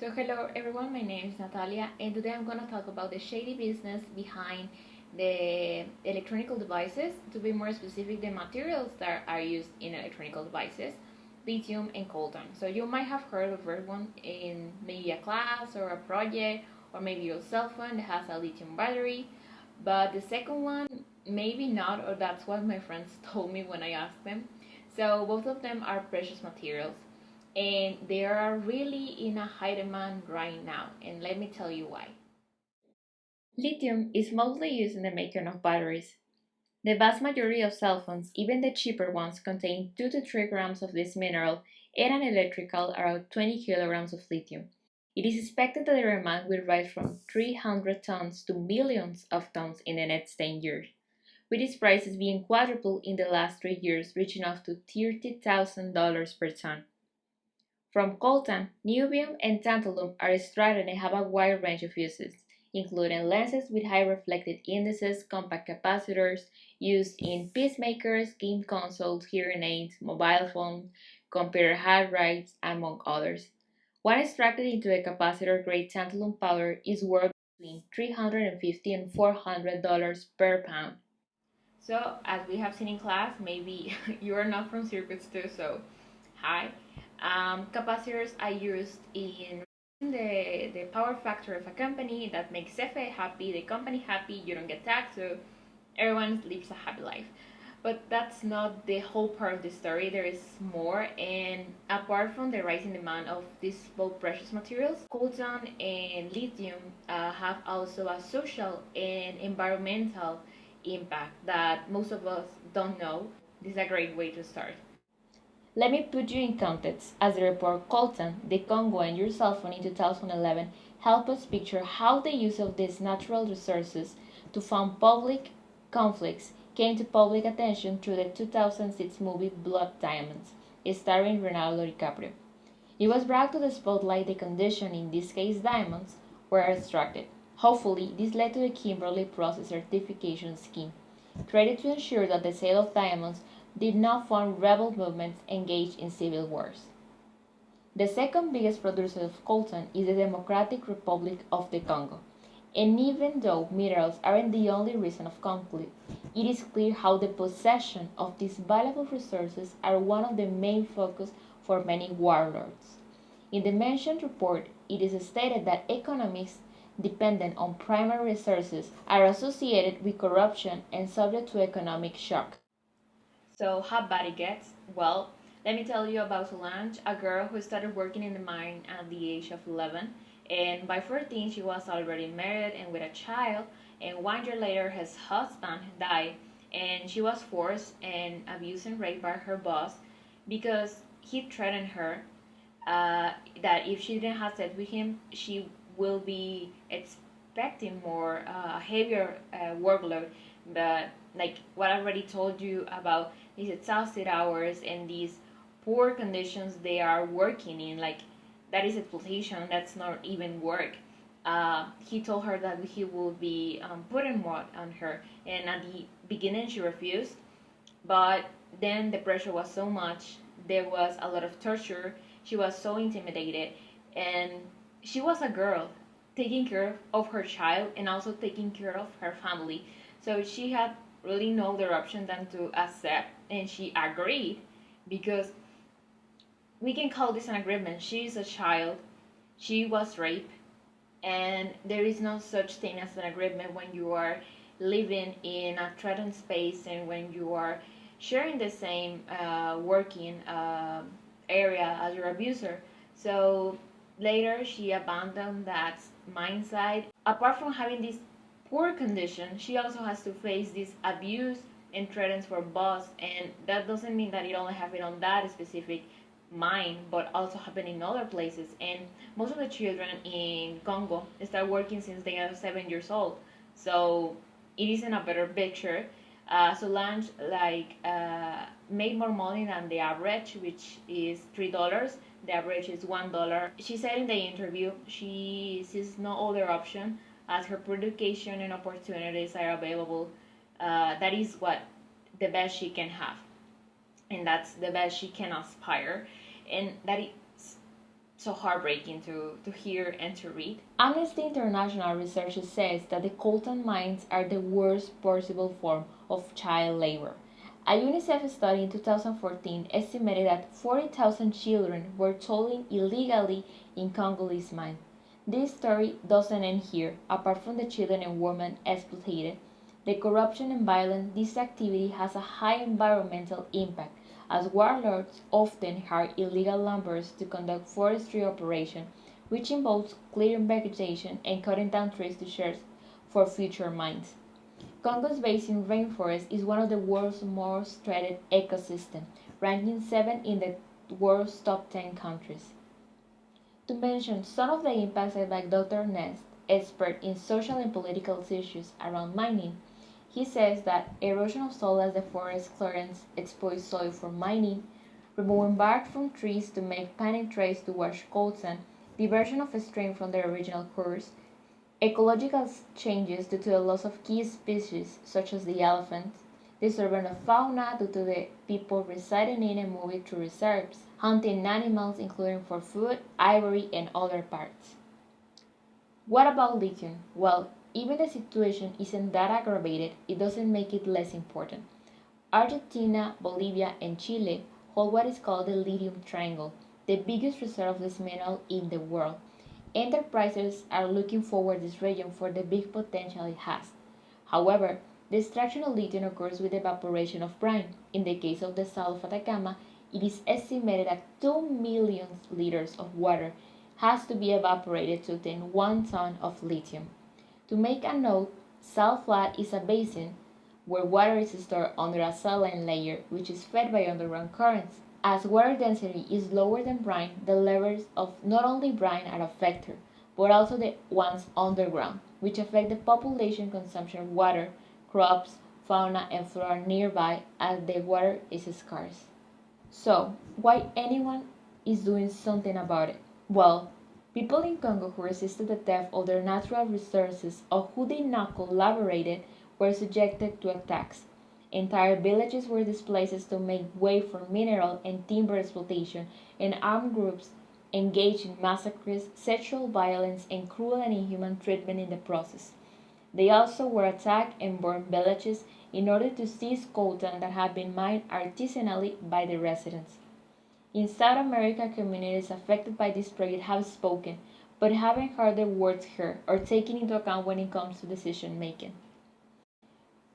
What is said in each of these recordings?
So hello everyone, my name is Natalia and today I'm going to talk about the shady business behind the electronic devices, to be more specific the materials that are used in electronic devices, lithium and coltan. So you might have heard of first one in maybe a class or a project or maybe your cell phone that has a lithium battery, but the second one maybe not, or that's what my friends told me when I asked them. So both of them are precious materials and they are really in a high demand right now, and let me tell you why. Lithium is mostly used in the making of batteries. The vast majority of cell phones, even the cheaper ones, contain 2 to 3 grams of this mineral and an electrical around 20 kilograms of lithium. It is expected that the demand will rise from 300 tons to millions of tons in the next 10 years, with its prices being quadrupled in the last 3 years, reaching up to $30,000 per ton. From coltan, niobium and tantalum are extracted and have a wide range of uses, including lenses with high reflective indices, compact capacitors, used in pacemakers, game consoles, hearing aids, mobile phones, computer hard drives, among others. One extracted into a capacitor-grade tantalum powder is worth between $350 and $400 per pound. So, as we have seen in class, maybe you are not from circuits too, so hi. Capacitors are used in the power factor of a company that makes CFE happy, the company happy, you don't get taxed, so everyone lives a happy life. But that's not the whole part of the story. There is more, and apart from the rising demand of these both precious materials, coltan and lithium have also a social and environmental impact that most of us don't know. This is a great way to start. Let me put you in context, as the report Coltan, the Congo, and your cell phone in 2011 help us picture how the use of these natural resources to fund public conflicts came to public attention through the 2006 movie Blood Diamonds, starring Leonardo DiCaprio. It was brought to the spotlight the condition in this case diamonds were extracted. Hopefully, this led to the Kimberley Process Certification Scheme, created to ensure that the sale of diamonds did not fund rebel movements engaged in civil wars. The second biggest producer of coltan is the Democratic Republic of the Congo. And even though minerals aren't the only reason of conflict, it is clear how the possession of these valuable resources are one of the main focus for many warlords. In the mentioned report, it is stated that economies dependent on primary resources are associated with corruption and subject to economic shock. So how bad it gets? Well, let me tell you about Solange, a girl who started working in the mine at the age of 11, and by 14 she was already married and with a child, and 1 year later his husband died, and she was forced and abused and raped by her boss because he threatened her that if she didn't have sex with him, she will be expecting more heavier workload. But like what I already told you about these exhausted hours and these poor conditions they are working in, like that is exploitation. That's not even work. He told her that he will be putting more on her, and at the beginning she refused, but then the pressure was so much. There was a lot of torture. She was so intimidated, and she was a girl taking care of her child and also taking care of her family. So she had really no other option than to accept, and she agreed because we can call this an agreement. She is a child, she was raped, and there is no such thing as an agreement when you are living in a threatened space and when you are sharing the same working area as your abuser. So later she abandoned that mindset. Apart from having this poor condition, she also has to face this abuse and threats for boss, and that doesn't mean that it only happened on that specific mine, but also happen in other places. And most of the children in Congo start working since they are 7 years old, so it isn't a better picture. Solange made more money than the average, which is $3. The average is $1. She said in the interview she sees no other option as her education and opportunities are available. That is what the best she can have, and that's the best she can aspire, and that is so heartbreaking to hear and to read. Amnesty International research says that the coltan mines are the worst possible form of child labor. A UNICEF study in 2014 estimated that 40,000 children were tolling illegally in Congolese mines. This story doesn't end here. Apart from the children and women exploited, the corruption and violence, this activity has a high environmental impact, as warlords often hire illegal lumberers to conduct forestry operations, which involves clearing vegetation and cutting down trees to share for future mines. Congo's basin rainforest is one of the world's most threatened ecosystems, ranking 7 in the world's top 10 countries. To mention some of the impacts by Dr. Nest, expert in social and political issues around mining, he says that erosion of soil as the forest clearance exposes soil for mining, removing bark from trees to make panic trails to wash coltan, diversion of a stream from their original course, ecological changes due to the loss of key species such as the elephant, disturbance of fauna due to the people residing in and moving to reserves, hunting animals including for food, ivory, and other parts. What about lithium? Well, even the situation isn't that aggravated, it doesn't make it less important. Argentina, Bolivia, and Chile hold what is called the lithium triangle, the biggest reserve of this mineral in the world. Enterprises are looking forward this region for the big potential it has. However, the extraction of lithium occurs with evaporation of brine. In the case of the south of Atacama, it is estimated that 2 million liters of water has to be evaporated to obtain 1 ton of lithium. To make a note, salt flat is a basin where water is stored under a saline layer which is fed by underground currents. As water density is lower than brine, the levels of not only brine are affected, but also the ones underground, which affect the population consumption of water, crops, fauna, and flora nearby as the water is scarce. So, why anyone is doing something about it? Well, people in Congo who resisted the theft of their natural resources or who did not collaborate were subjected to attacks. Entire villages were displaced to make way for mineral and timber exploitation, and armed groups engaged in massacres, sexual violence, and cruel and inhuman treatment in the process. They also were attacked and burned villages in order to seize coltan that had been mined artisanally by the residents. In South America, communities affected by this project have spoken, but haven't heard their words heard or taken into account when it comes to decision making.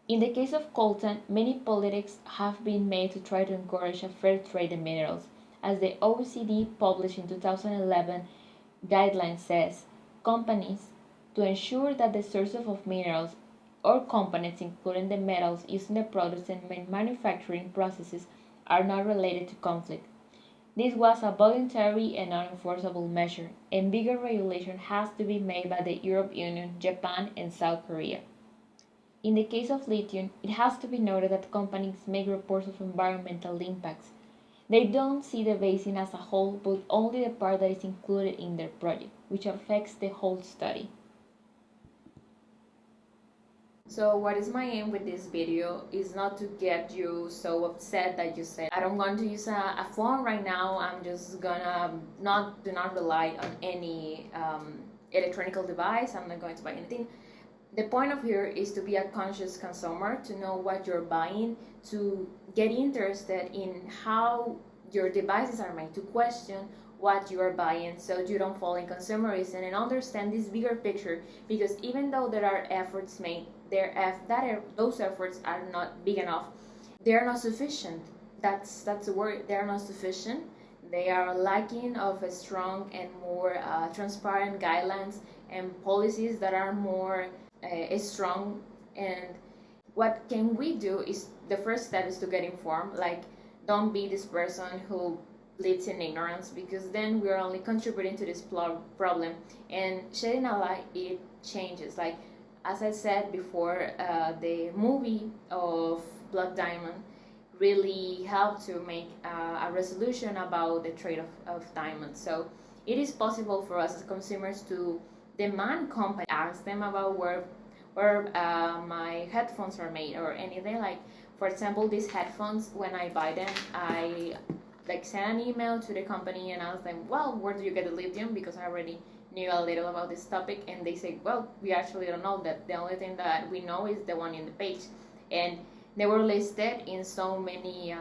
In the case of coltan, many politics have been made to try to encourage a fair trade in minerals. As the OECD published in 2011 guidelines says, companies, to ensure that the sources of minerals or components, including the metals used in the products and manufacturing processes, are not related to conflict. This was a voluntary and non-enforceable measure, and bigger regulation has to be made by the European Union, Japan, and South Korea. In the case of lithium, it has to be noted that companies make reports of environmental impacts. They don't see the basin as a whole, but only the part that is included in their project, which affects the whole study. So what is my aim with this video is not to get you so upset that you said I don't want to use a phone right now, I'm just gonna do not rely on any electronic device, I'm not going to buy anything. The point of here is to be a conscious consumer, to know what you're buying, to get interested in how your devices are made, to question what you are buying so you don't fall in consumerism and understand this bigger picture, because even though there are efforts made, those efforts are not big enough. They are not sufficient. That's the word. They are not sufficient. They are lacking of a strong and more transparent guidelines and policies that are more strong. And what can we do is the first step is to get informed. Like, don't be this person who lives in ignorance, because then we're only contributing to this problem. And shedding a light, it changes. Like, as I said before, the movie of Blood Diamond really helped to make a resolution about the trade of diamonds. So it is possible for us as consumers to demand companies, ask them about where my headphones are made or anything. Like, for example, these headphones, when I buy them, I like sent an email to the company and asked them, well, where do you get the lithium? Because I already knew a little about this topic, and they said, well, we actually don't know that. The only thing that we know is the one in the page, and they were listed in so many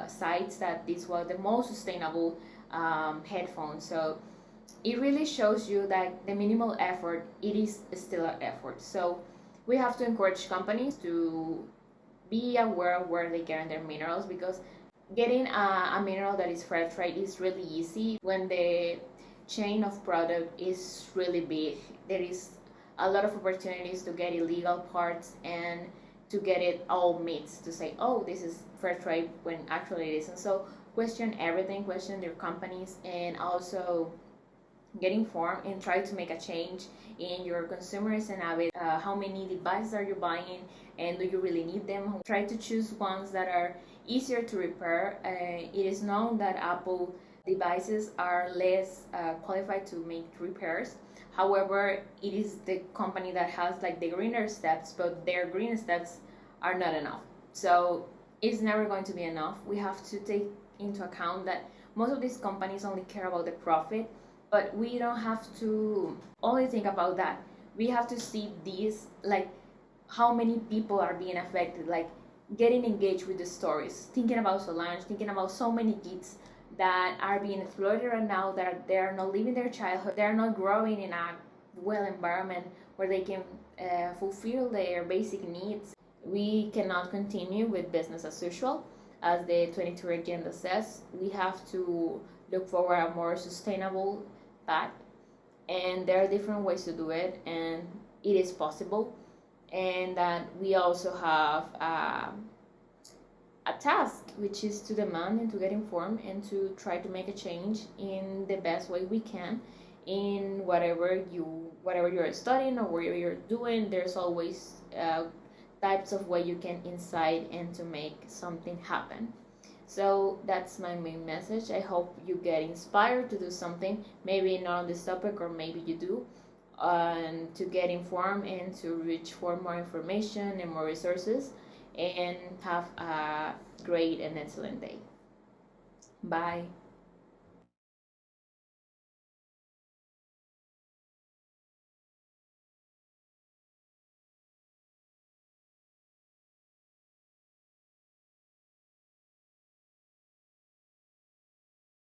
sites that this was the most sustainable headphone. So it really shows you that the minimal effort, it is still an effort. So we have to encourage companies to be aware of where they get their minerals, because getting a mineral that is fair trade is really easy when the chain of product is really big. There is a lot of opportunities to get illegal parts and to get it all mixed, to say, oh, this is fair trade, when actually it isn't. So question everything, question your companies, and also get informed and try to make a change in your consumers and habit. How many devices are you buying, and do you really need them? Try to choose ones that are easier to repair. It is known that Apple devices are less qualified to make repairs. However, it is the company that has like the greener steps, but their green steps are not enough. So it's never going to be enough. We have to take into account that most of these companies only care about the profit, but we don't have to only think about that. We have to see these, like how many people are being affected, like getting engaged with the stories, thinking about Solange, thinking about so many kids that are being exploited right now, that they are not living their childhood, they are not growing in a well environment where they can fulfill their basic needs. We cannot continue with business as usual. As the 22 agenda says, we have to look for a more sustainable path, and there are different ways to do it, and it is possible. And that we also have a task, which is to demand and to get informed and to try to make a change in the best way we can in whatever you're studying or whatever you're doing. There's always types of way you can incite and to make something happen. So that's my main message. I hope you get inspired to do something, maybe not on this topic, or maybe you do, and to get informed and to reach for more information and more resources, and have a great and excellent day. Bye.